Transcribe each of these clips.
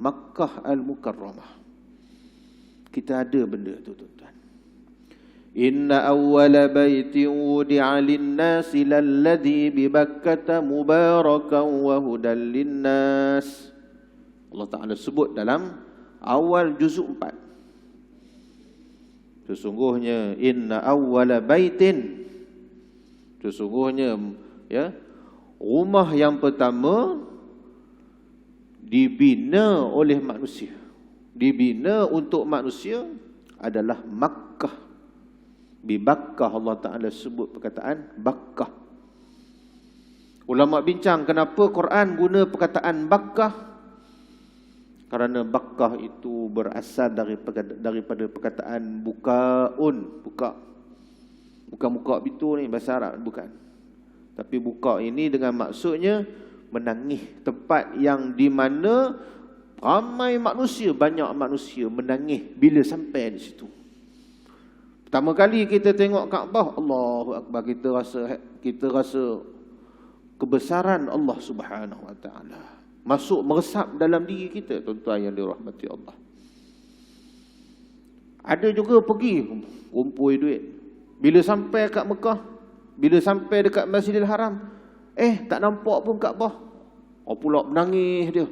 Makkah Al-Mukarramah. Kita ada benda tu, tuan-tuan. Inna awwala baitin wudi'a lin-nasi lalladhi bi Bakkah mubarakan wa hudan lin-nas. Allah Ta'ala sebut dalam awal juzuk 4. Sesungguhnya inna awwala baitin, sesungguhnya ya, rumah yang pertama dibina oleh manusia, dibina untuk manusia adalah Makkah. Bi Bakkah, Allah Ta'ala sebut perkataan Bakkah. Ulama bincang kenapa Quran guna perkataan Bakkah. Kerana Bakkah itu berasal daripada perkataan bukaun, buka. Bukan buka pintu ni, bahasa Arab bukan. Tapi buka ini dengan maksudnya menangis. Tempat yang di mana ramai manusia, banyak manusia menangis bila sampai di situ. Pertama kali kita tengok Kaabah, Allahu Akbar, kita rasa kebesaran Allah Subhanahu Wa Taala masuk meresap dalam diri kita, tuan-tuan yang dirahmati Allah. Ada juga pergi rumpui duit. Bila sampai kat Mekah, bila sampai dekat Masjidil Haram, tak nampak pun Kaabah. Pula menangis dia.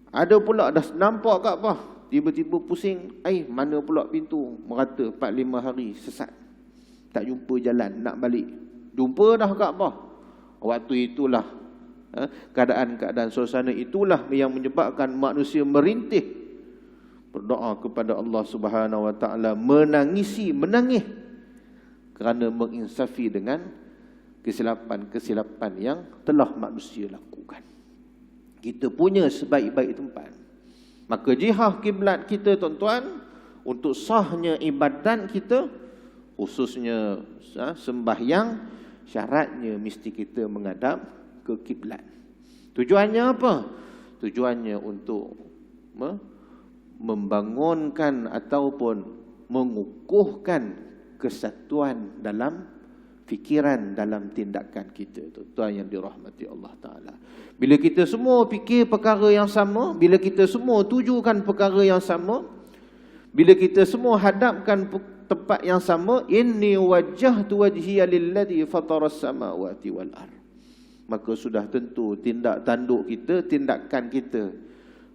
Ada pula dah nampak Kaabah, tiba-tiba pusing, mana pula pintu, merata 4-5 hari sesat. Tak jumpa jalan nak balik. Jumpa dah Kaabah. Waktu itulah keadaan-keadaan suasana itulah yang menyebabkan manusia merintih berdoa kepada Allah Subhanahu Wa Taala, menangis kerana menginsafi dengan kesilapan-kesilapan yang telah manusia lakukan. Kita punya sebaik-baik tempat. Maka jihad kiblat kita, tuan-tuan, untuk sahnya ibadat kita, khususnya sembahyang, syaratnya mesti kita menghadap ke kiblat. Tujuannya apa? Tujuannya untuk membangunkan ataupun mengukuhkan kesatuan dalam fikiran, dalam tindakan kita, tuan-tuan yang dirahmati Allah Ta'ala. Bila kita semua fikir perkara yang sama, bila kita semua tujukan perkara yang sama, bila kita semua hadapkan tempat yang sama, inni wajjahtu wajhiya lilladzi fataras samawati wal ardh, maka sudah tentu tindak tanduk kita, tindakan kita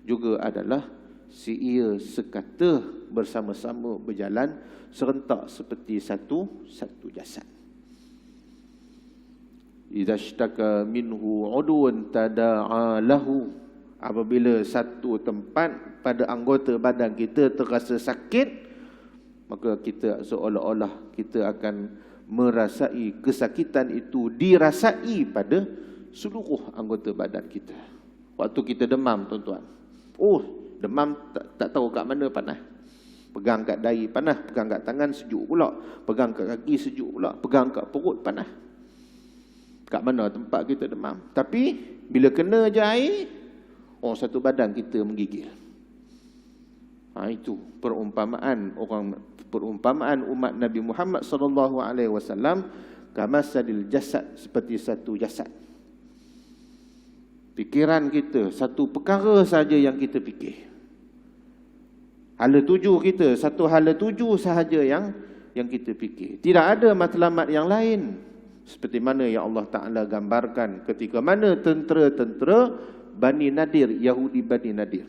juga adalah seia sekata, bersama-sama berjalan serentak seperti satu jasad. Idza ishtaka minhu udun tada'a lahu, apabila satu tempat pada anggota badan kita terasa sakit, maka kita seolah-olah kita akan merasai kesakitan itu dirasai pada seluruh anggota badan kita. Waktu kita demam, tuan-tuan, demam tak tahu kat mana panas. Pegang kat dahi panas, pegang kat tangan sejuk pula, pegang kat kaki sejuk pula, pegang kat perut panas. Kat mana tempat kita demam. Tapi bila kena je air, satu badan kita menggigil. Itu perumpamaan umat Nabi Muhammad sallallahu alaihi wasallam, kamasadil jasad, seperti satu jasad. Fikiran kita satu perkara saja yang kita fikir. Hala tuju kita satu hala tuju sahaja yang kita fikir. Tidak ada matlamat yang lain. Seperti mana yang Allah Ta'ala gambarkan ketika mana tentera-tentera Bani Nadir, Yahudi Bani Nadir,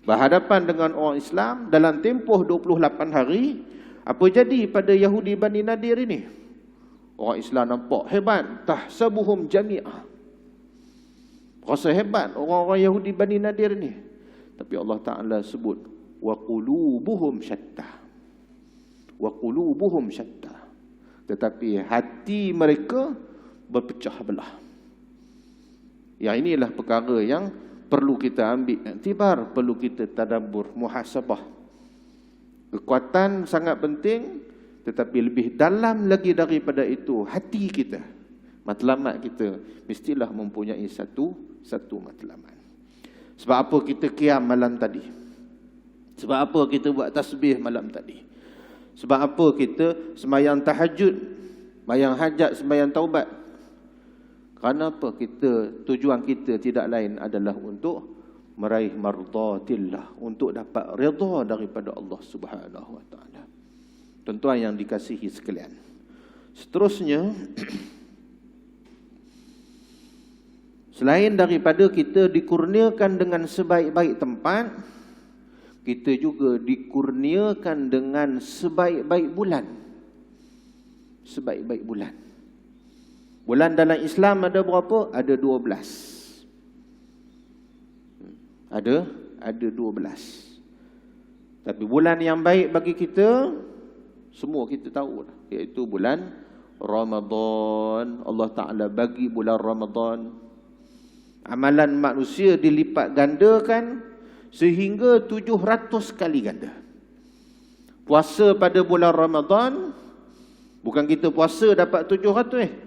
berhadapan dengan orang Islam dalam tempoh 28 hari. Apa jadi pada Yahudi Bani Nadir ini? Orang Islam nampak hebat, tahsabuhum jami'ah, rasa hebat orang-orang Yahudi Bani Nadir ini. Tapi Allah Ta'ala sebut wa qulubuhum syatta, wa qulubuhum syatta, tetapi hati mereka berpecah belah. Yang inilah perkara yang perlu kita ambil iktibar, perlu kita tadabbur, muhasabah. Kekuatan sangat penting, tetapi lebih dalam lagi daripada itu, hati kita, matlamat kita mestilah mempunyai satu matlamat. Sebab apa kita qiyam malam tadi? Sebab apa kita buat tasbih malam tadi? Sebab apa kita sembahyang tahajud, sembahyang hajat, sembahyang taubat? Kerana apa? Tujuan kita tidak lain adalah untuk meraih mardatillah, untuk dapat redha daripada Allah Subhanahu wa taala. Tuan-tuan yang dikasihi sekalian. Seterusnya, selain daripada kita dikurniakan dengan sebaik-baik tempat, kita juga dikurniakan dengan sebaik-baik bulan. Sebaik-baik bulan. Bulan dalam Islam ada berapa? Ada 12. Ada 12. Tapi bulan yang baik bagi kita, semua kita tahu lah, iaitu bulan Ramadan. Allah Ta'ala bagi bulan Ramadan. Amalan manusia dilipat gandakan sehingga 700 kali ganda. Puasa pada bulan Ramadan, bukan kita puasa dapat 700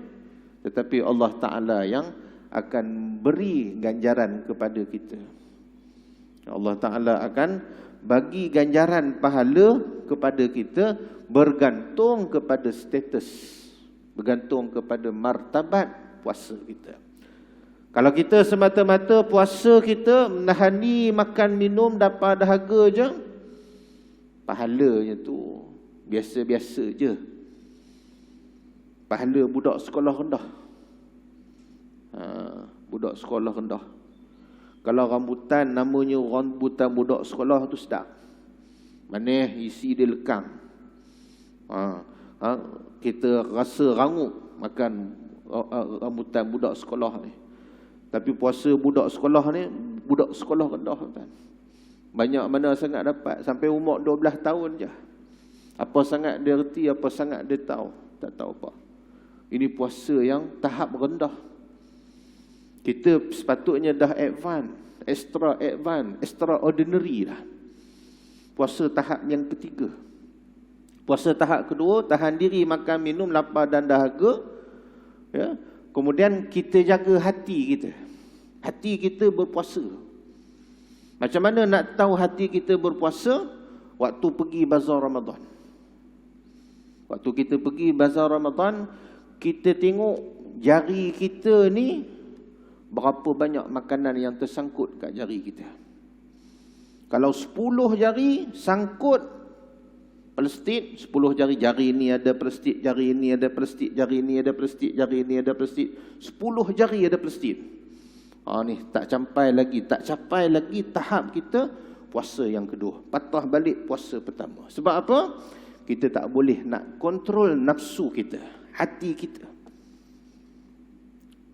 tetapi Allah Ta'ala yang akan beri ganjaran kepada kita. Allah Ta'ala akan bagi ganjaran pahala kepada kita bergantung kepada status, bergantung kepada martabat puasa kita. Kalau kita semata-mata puasa kita menahani makan minum dapat dahaga je, pahalanya tu biasa-biasa je. Pahala budak sekolah rendah. Budak sekolah rendah. Kalau rambutan namanya rambutan budak sekolah tu sedap. Manis, isi dia lekang. Kita rasa rangup makan rambutan budak sekolah ni. Tapi puasa budak sekolah ni, budak sekolah rendah kan. Banyak mana sangat dapat sampai umur 12 tahun je. Apa sangat dia reti, apa sangat dia tahu, tak tahu apa. Ini puasa yang tahap rendah. Kita sepatutnya dah extraordinary dah. Puasa tahap yang ketiga. Puasa tahap kedua, tahan diri makan minum, lapar dan dahaga. Ya. Kemudian kita jaga hati kita. Hati kita berpuasa. Macam mana nak tahu hati kita berpuasa? Waktu pergi bazar Ramadan. Waktu kita pergi bazar Ramadan, kita tengok jari kita ni berapa banyak makanan yang tersangkut kat jari kita. Kalau 10 jari sangkut plastik, 10 jari, jari ni ada plastik, jari ni ada plastik, jari ni ada plastik, jari ni ada plastik, 10 jari ada plastik. Ni tak capai lagi tahap kita puasa yang kedua. Patah balik puasa pertama. Sebab apa? Kita tak boleh nak kontrol nafsu kita, hati kita.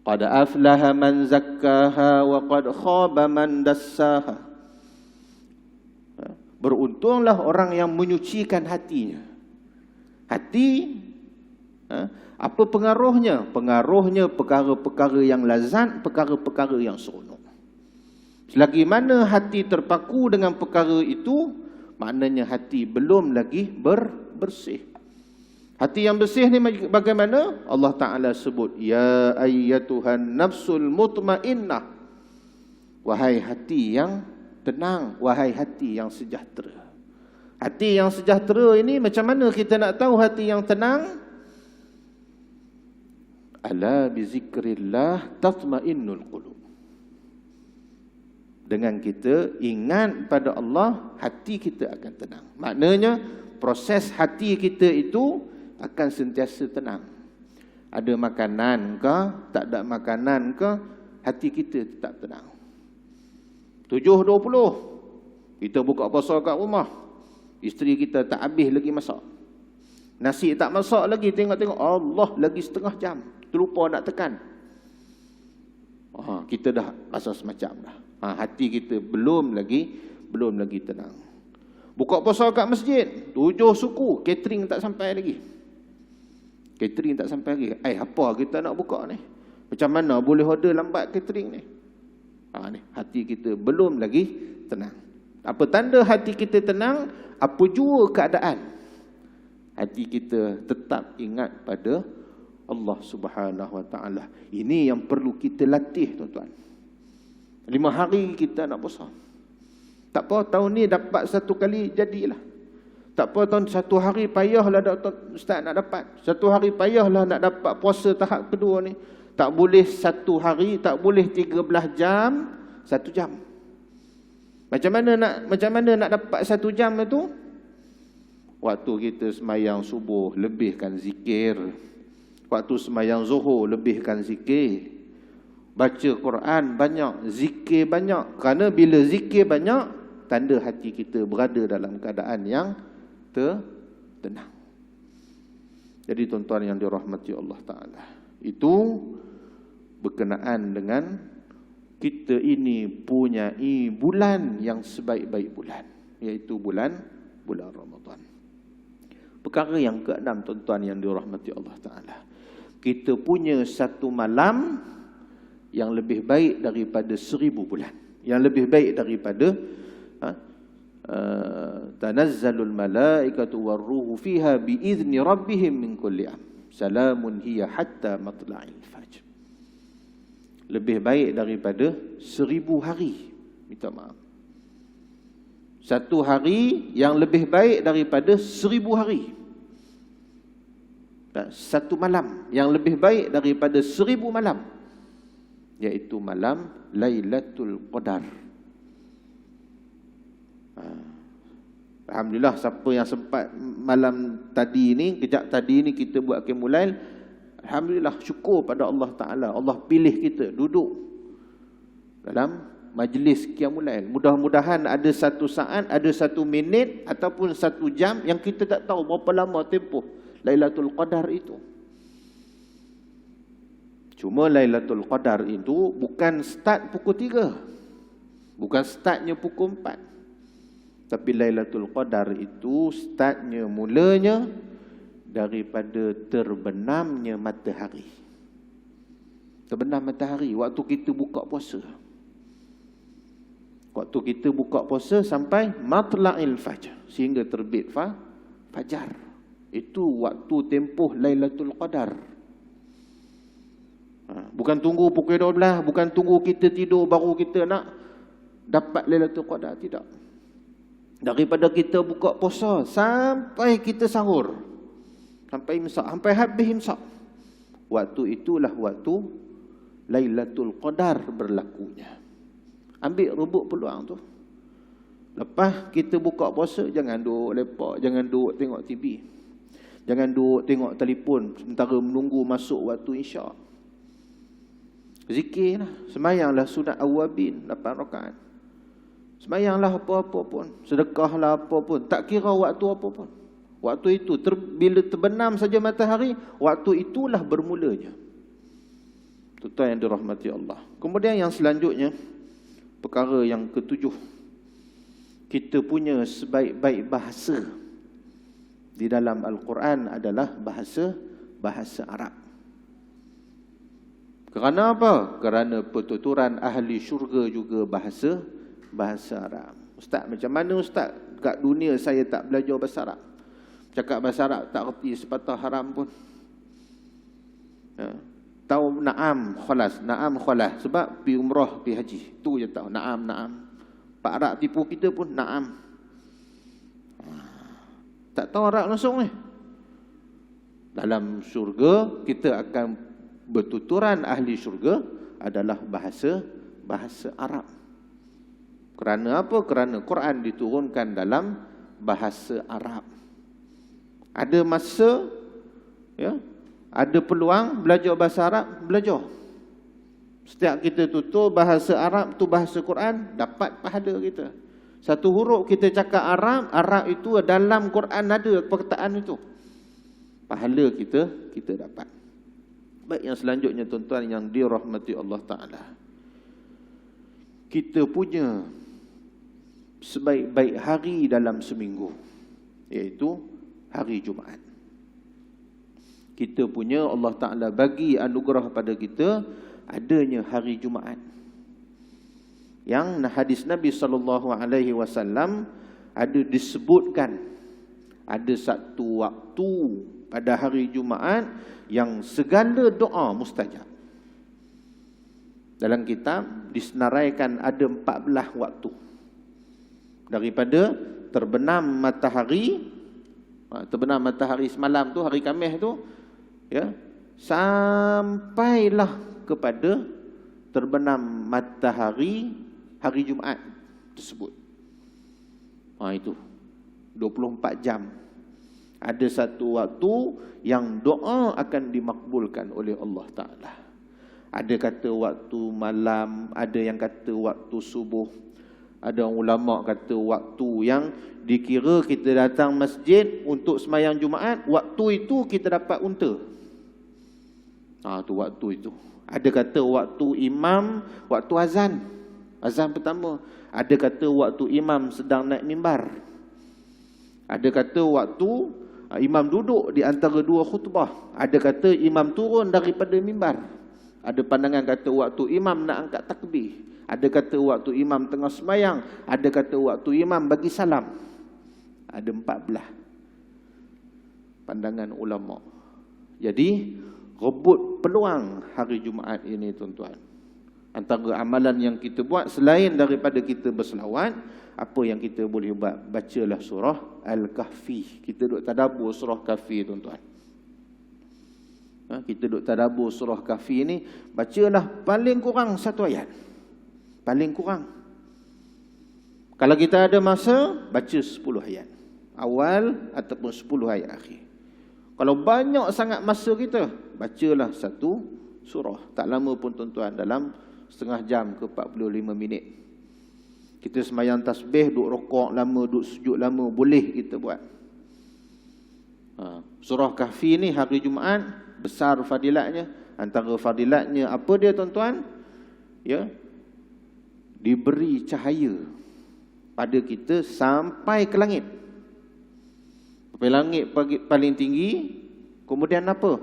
Qad aflaha man zakkaha wa qad khaba man dassaha. Beruntunglah orang yang menyucikan hatinya. Hati, apa pengaruhnya? Pengaruhnya perkara-perkara yang lazat, perkara-perkara yang seronok. Selagi mana hati terpaku dengan perkara itu, maknanya hati belum lagi bersih. Hati yang bersih ni bagaimana? Allah Ta'ala sebut, ya ayyatuhan nafsul mutmainnah. Wahai hati yang tenang, wahai hati yang sejahtera. Hati yang sejahtera ini macam mana kita nak tahu hati yang tenang? Ala bizikrillah tatmainnul qulub. Dengan kita ingat pada Allah, hati kita akan tenang. Maknanya proses hati kita itu akan sentiasa tenang. Ada makanan ke, tak ada makanan ke, hati kita tetap tenang. 7.20 kita buka puasa kat rumah, isteri kita tak habis lagi masak. Nasi tak masak lagi, tengok-tengok Allah lagi setengah jam, terlupa nak tekan. Kita dah rasa semacam dah. Hati kita belum lagi tenang. Buka puasa kat masjid, 7 suku, catering tak sampai lagi. Catering tak sampai lagi. Apa kita nak buka ni? Macam mana boleh order lambat catering ni? Ni hati kita belum lagi tenang. Apa tanda hati kita tenang? Apa jua keadaan, hati kita tetap ingat pada Allah Subhanahu Wa Taala. Ini yang perlu kita latih, tuan-tuan. 5 hari kita nak puasa. Tak apa, tahun ni dapat 1 kali jadilah. Tak apa, tahun 1 hari payahlah Ustaz nak dapat. 1 hari payahlah nak dapat puasa tahap kedua ni. Tak boleh 1 hari, tak boleh 13 jam, 1 jam. Macam mana nak dapat 1 jam itu? Waktu kita semayang subuh, lebihkan zikir. Waktu semayang zuhur, lebihkan zikir. Baca Quran banyak, zikir banyak. Kerana bila zikir banyak, tanda hati kita berada dalam keadaan yang tenang. Jadi tuan-tuan yang dirahmati Allah Ta'ala, itu berkenaan dengan kita ini punyai bulan yang sebaik-baik bulan, iaitu bulan Ramadan. Perkara yang ke-6 tuan-tuan yang dirahmati Allah Ta'ala, kita punya satu malam yang lebih baik daripada 1000 bulan, yang lebih baik daripada tanazzalul malaikatu warruhu fiha biizni rabbihim min kulli am salamun hiya hatta matla'il fajr. Lebih baik daripada 1000 hari. Minta maaf. Satu hari yang lebih baik daripada 1000 hari. Satu malam yang lebih baik daripada 1000 malam, iaitu malam Lailatul Qadar. Alhamdulillah, siapa yang sempat malam tadi ni, kejap tadi ni kita buat Qiyamul, alhamdulillah, syukur pada Allah Ta'ala. Allah pilih kita duduk dalam majlis Qiyamul. Mudah-mudahan ada satu saat, ada 1 minit ataupun 1 jam yang kita tak tahu berapa lama tempoh Lailatul Qadar itu. Cuma Lailatul Qadar itu bukan start pukul 3, bukan startnya pukul 4. Tapi Lailatul Qadar itu startnya, mulanya daripada terbenamnya matahari. Terbenam matahari waktu kita buka puasa. Waktu kita buka puasa sampai matla'il fajr, sehingga terbit fajar. Itu waktu tempoh Lailatul Qadar. Bukan tunggu pukul 12, bukan tunggu kita tidur baru kita nak dapat Lailatul Qadar, tidak. Daripada kita buka puasa sampai kita sahur, sampai imsak, sampai habis imsak, waktu itulah waktu Lailatul Qadar berlakunya. Ambil rebut peluang tu. Lepas kita buka puasa, jangan duduk lepak, jangan duduk tengok TV, jangan duduk tengok telefon sementara menunggu masuk waktu isyak. Zikirlah, semayanglah sunat awabin 8 rakaat. Semayanglah apa-apa pun, sedekahlah apa pun, tak kira waktu apa pun. Waktu itu bila terbenam saja matahari, waktu itulah bermulanya. Tuan-tuan yang dirahmati Allah. Kemudian yang selanjutnya, perkara yang ke-7, kita punya sebaik-baik bahasa di dalam Al-Quran adalah bahasa Arab. Kerana apa? Kerana pertuturan ahli syurga juga bahasa Arab. Ustaz, macam mana Ustaz? Kat dunia saya tak belajar bahasa Arab. Cakap bahasa Arab tak reti sepatah haram pun. Tahu na'am khalas, na'am khalas. Sebab pi umrah, pi haji, tu je tahu na'am. Pak Arab tipu kita pun na'am. Tak tahu Arab langsung ni. Dalam syurga kita akan bertuturan ahli syurga adalah bahasa Arab. Kerana apa? Kerana Quran diturunkan dalam bahasa Arab. Ada masa, ya, ada peluang belajar bahasa Arab, belajar. Setiap kita tutur bahasa Arab tu bahasa Quran, dapat pahala kita. Satu huruf kita cakap Arab itu dalam Quran ada perkataan itu. Pahala kita dapat. Baik, yang selanjutnya tuan-tuan yang dirahmati Allah Ta'ala, kita punya sebaik-baik hari dalam seminggu, iaitu hari Jumaat. Kita punya, Allah Ta'ala bagi anugerah pada kita adanya hari Jumaat. Yang hadis Nabi SAW ada disebutkan ada satu waktu pada hari Jumaat yang segala doa mustajab. Dalam kitab disenaraikan ada 14 waktu. Daripada terbenam matahari semalam tu, hari Khamis tu, ya, sampailah kepada terbenam matahari hari Jumaat. tersebut. Itu 24 jam. Ada satu waktu yang doa akan dimakbulkan oleh Allah Ta'ala. Ada kata waktu malam, ada yang kata waktu subuh. Ada ulama kata waktu yang dikira kita datang masjid untuk sembahyang Jumaat, waktu itu kita dapat unta. Tu waktu itu. Ada kata waktu imam, waktu azan. Azan pertama. Ada kata waktu imam sedang naik mimbar. Ada kata waktu imam duduk di antara dua khutbah. Ada kata imam turun daripada mimbar. Ada pandangan kata waktu imam nak angkat takbir. Ada kata waktu imam tengah sembahyang. Ada kata waktu imam bagi salam. Ada 14 pandangan ulama. Jadi rebut peluang hari Jumaat ini, tuan-tuan. Antara amalan yang kita buat selain daripada kita berselawat, apa yang kita boleh buat? Bacalah surah Al-Kahfi. Kita duk tadabbur surah Kahfi, tuan-tuan. Kita duk tadabbur surah Kahfi ni, bacalah paling kurang 1 ayat. Paling kurang. Kalau kita ada masa, baca 10 ayat awal ataupun 10 ayat akhir. Kalau banyak sangat masa kita, bacalah satu surah. Tak lama pun, tuan-tuan, dalam setengah jam ke 45 minit. Kita sembahyang tasbih, duk rokok lama, duk sujud lama, boleh kita buat. Surah Kahfi ni hari Jumaat besar fadilatnya. Antara fadilatnya apa dia, tuan-tuan? Ya, diberi cahaya pada kita sampai ke langit. Sampai langit paling tinggi. Kemudian apa?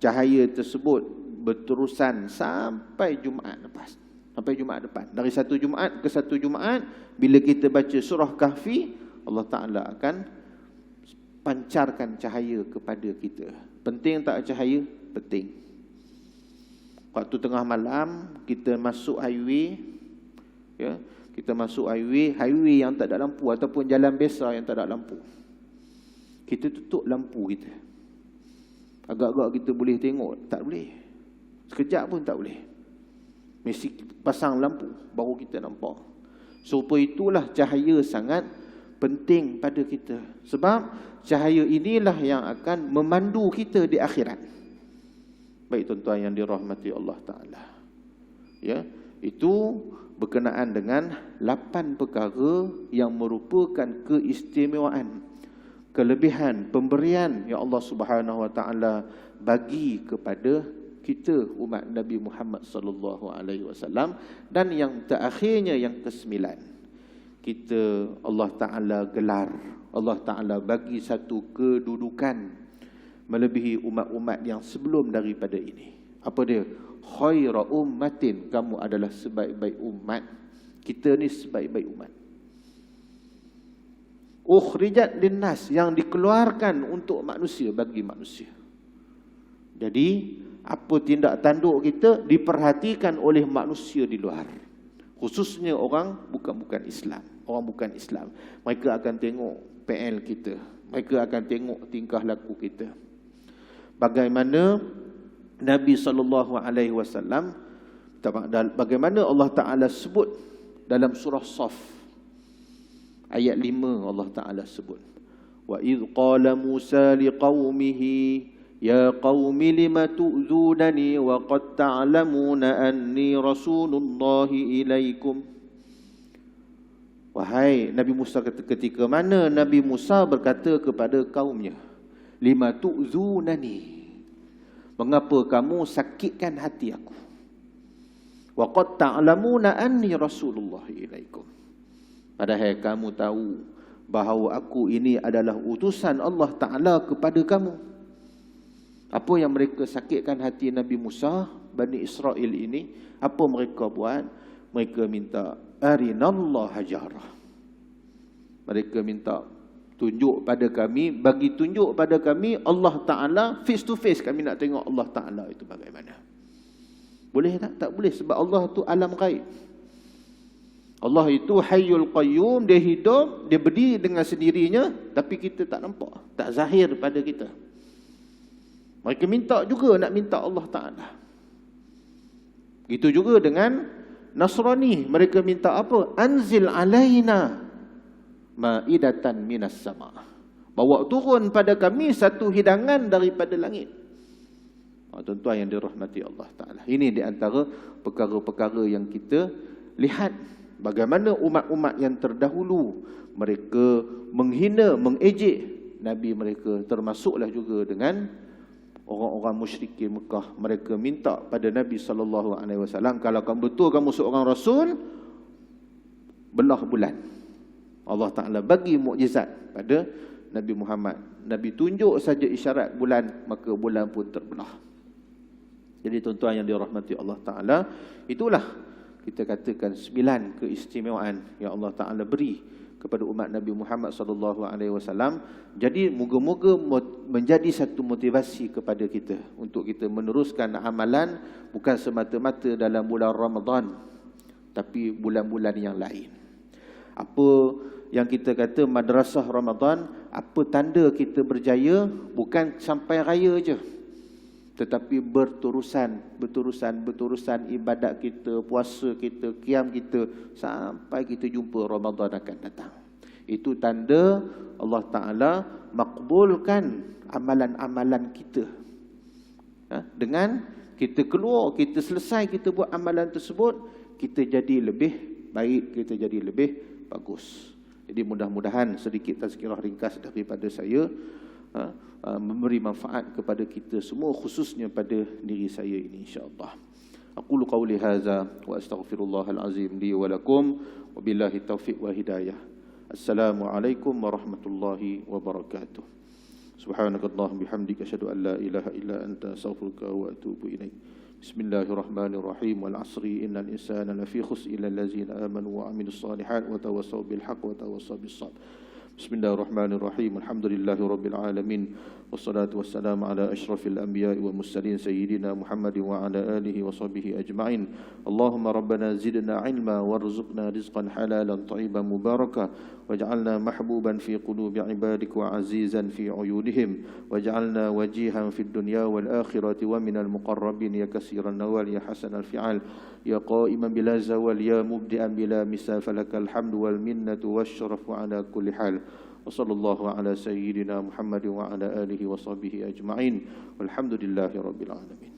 Cahaya tersebut berterusan sampai Jumaat lepas. Sampai Jumaat depan. Dari satu Jumaat ke satu Jumaat, bila kita baca surah Kahfi, Allah Ta'ala akan pancarkan cahaya kepada kita. Penting tak cahaya? Penting. Waktu tengah malam, kita masuk highway, ya, kita masuk highway yang tak ada lampu, ataupun jalan biasa yang tak ada lampu. Kita tutup lampu kita. Agak-agak kita boleh tengok, tak boleh. Sekejap pun tak boleh. Mesti pasang lampu, baru kita nampak. Serupa itulah cahaya sangat penting pada kita. Sebab cahaya inilah yang akan memandu kita di akhirat. Baik, tuan-tuan yang dirahmati Allah Ta'ala. Ya, itu berkenaan dengan 8 perkara yang merupakan keistimewaan, kelebihan, pemberian yang Allah Subhanahu Wa Ta'ala bagi kepada kita umat Nabi Muhammad sallallahu alaihi wasallam. Dan yang terakhirnya, yang ke-9, kita Allah Ta'ala gelar, Allah Ta'ala bagi satu kedudukan melebihi umat-umat yang sebelum daripada ini. Apa dia? Khaira ummatin, kamu adalah sebaik-baik umat. Kita ni sebaik-baik umat. Ukhrijat linnas, yang dikeluarkan untuk manusia, bagi manusia. Jadi apa tindak tanduk kita diperhatikan oleh manusia di luar, khususnya orang bukan Islam. Orang bukan Islam, mereka akan tengok PL kita, mereka akan tengok tingkah laku kita. Bagaimana Nabi SAW, bagaimana Allah Ta'ala sebut dalam surah Saf ayat 5, Allah Ta'ala sebut, wa idh qala Musa liqaumihi ya qaumi lima tu'zunani wa qad ta'lamuna anni rasulullahi ilaikum. Wahai Nabi Musa, ketika mana Nabi Musa berkata kepada kaumnya, lima tu'zunani, mengapa kamu sakitkan hati aku? Wa qad ta'lamuna anni rasulullahi ilaikum, padahal kamu tahu bahawa aku ini adalah utusan Allah Ta'ala kepada kamu. Apa yang mereka sakitkan hati Nabi Musa, Bani Israel ini? Apa mereka buat? Mereka minta arinallah hajarah. Mereka minta tunjuk pada kami, bagi tunjuk pada kami Allah Ta'ala face to face. Kami nak tengok Allah Ta'ala itu bagaimana. Boleh tak? Tak boleh, sebab Allah itu alam ghaib. Allah itu hayyul qayyum, dia hidup, dia berdiri dengan sendirinya, tapi kita tak nampak, tak zahir pada kita. Mereka minta juga, nak minta Allah Ta'ala. Itu juga dengan Nasrani, mereka minta apa? Anzil alaina ma'idatan minas sama. Bawa turun pada kami satu hidangan daripada langit. Tuan-tuan yang dirahmati Allah Ta'ala. Ini di antara perkara-perkara yang kita lihat. Bagaimana umat-umat yang terdahulu mereka menghina, mengejek Nabi mereka. Termasuklah juga dengan orang-orang musyrikin Mekah. Mereka minta pada Nabi SAW, kalau kamu betul kamu seorang Rasul, belah bulan. Allah Ta'ala bagi mukjizat pada Nabi Muhammad. Nabi tunjuk saja isyarat bulan, maka bulan pun terbelah. Jadi tuan-tuan yang dirahmati Allah Ta'ala, itulah kita katakan 9 keistimewaan yang Allah Ta'ala beri kepada umat Nabi Muhammad SAW. Jadi moga-moga menjadi satu motivasi kepada kita untuk kita meneruskan amalan bukan semata-mata dalam bulan Ramadan, tapi bulan-bulan yang lain. Apa yang kita kata madrasah Ramadan, apa tanda kita berjaya? Bukan sampai raya je, tetapi berterusan ibadat kita, puasa kita, qiyam kita, sampai kita jumpa Ramadan akan datang. Itu tanda Allah Ta'ala makbulkan amalan-amalan kita. Dengan kita keluar, kita selesai, kita buat amalan tersebut, kita jadi lebih baik, kita jadi lebih bagus. Jadi mudah-mudahan sedikit tazkirah ringkas daripada saya memberi manfaat kepada kita semua, khususnya pada diri saya ini, insya-Allah. Aqulu qawli hadza wa astaghfirullahal azim li wa lakum wa billahi taufiq wa hidayah. Assalamualaikum warahmatullahi wabarakatuh. Subhanakallahumma bihamdika asyhadu an la ilaha illa anta astaghfiruka wa atubu ilaik. Bismillahirrahmanirrahim. Wal 'asri innal insana lafi khusr illa allazina amanu wa 'amilus solihat wa tawassaw bil haqq wa tawassaw bis sabr. Bismillahirrahmanirrahim. Alhamdulillahirabbil alamin. Wassalatu wassalamu ala asyrafil anbiya'i wal mursalin sayyidina Muhammadin wa ala alihi wa sahbihi ajma'in. Allahumma rabbana zidna 'ilma warzuqna rizqan halalan thayyiban mubarakan waj'alna mahbuban fi qulubi 'ibadik wa 'azizan fi 'uyunihim waj'alna wajihan fid dunya wal akhirati wa minal muqarrabin ya katsiran nawal ya hasanal fi'al ya qa'iman bila zawal ya mubdi'an bila misal falakal hamdu wal minnatu wasyarafu ala kulli hal. وصلى الله على سيدنا محمد وعلى آله وصحبه أجمعين والحمد لله رب العالمين.